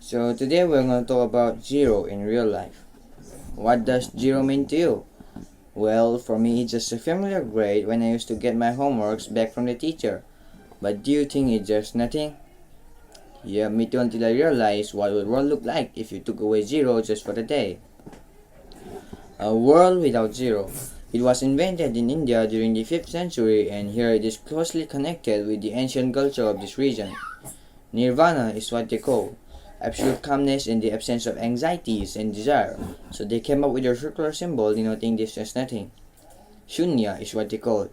So today we're going to talk about zero in real life. What does zero mean to you? Well, for me it's just a familiar grade when I used to get my homeworks back from the teacher. But do you think it's just nothing? Yeah, me too, until I realized what would world look like if you took away zero just for the day. A world without zero. It was invented in India during the 5th century, and here it is closely connected with the ancient culture of this region. Nirvana is what they call absolute calmness in the absence of anxieties and desire. So they came up with a circular symbol denoting this as nothing. Shunya is what they call.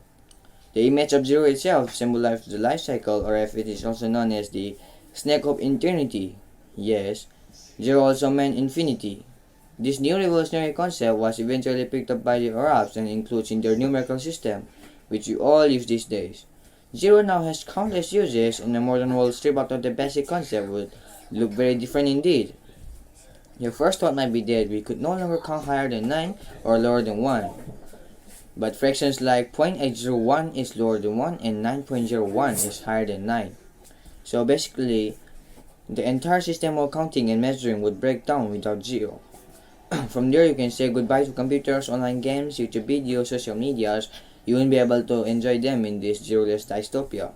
The image of zero itself symbolizes the life cycle, or if it is also known as the snake of eternity. Yes, zero also meant infinity. This new revolutionary concept was eventually picked up by the Arabs and includes in their numerical system, which we all use these days. Zero now has countless uses, and a modern world stripped out of the basic concept would look very different indeed. Your first thought might be that we could no longer count higher than 9 or lower than 1. But fractions like 0.801 is lower than 1 and 9.01 is higher than 9. So basically, the entire system of counting and measuring would break down without zero. From there, you can say goodbye to computers, online games, YouTube videos, social medias. You won't be able to enjoy them in this zero-less dystopia.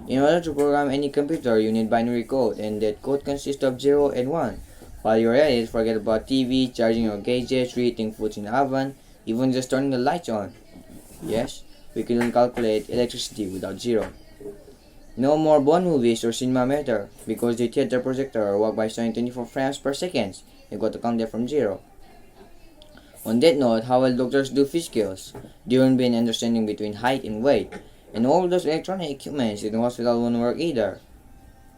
In order to program any computer, you need binary code, and that code consists of 0 and 1. While you're at it, forget about TV, charging your gadgets, reheating foods in the oven, even just turning the lights on. Yes, we couldn't calculate electricity without zero. No more Bond movies or cinema matter, because the theater projector works by showing 24 frames per second. You got to count that from zero. On that note, how will doctors do physicals? There won't be an understanding between height and weight. And all those electronic equipments in the hospital won't work either.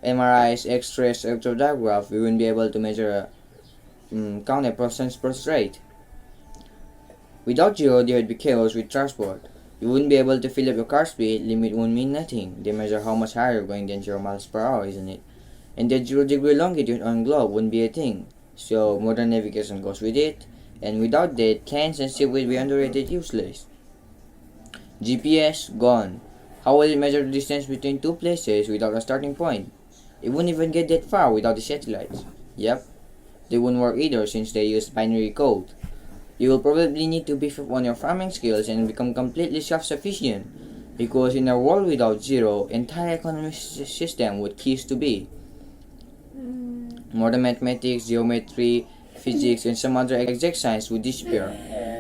MRIs, X-rays, electrodiagraph, we won't be able to measure count a person's pulse rate. Without zero, there would be chaos with transport. You wouldn't be able to fill up your car speed, limit won't mean nothing. They measure how much higher you're going than 0 miles per hour, isn't it? And that 0-degree longitude on globe wouldn't be a thing. So modern navigation goes with it. And without that, cans and ship would be underrated useless. GPS, gone. How will it measure the distance between two places without a starting point? It wouldn't even get that far without the satellites. Yep, they wouldn't work either since they use binary code. You will probably need to beef up on your farming skills and become completely self-sufficient, because in a world without zero, entire economic system would cease to be. Modern mathematics, geometry, physics, and some other exact science would disappear.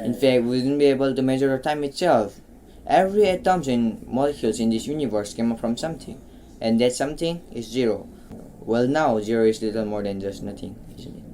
In fact, we wouldn't be able to measure time itself. Every atoms and molecules in this universe came up from something, and that something is zero. Well, now zero is little more than just nothing, isn't it?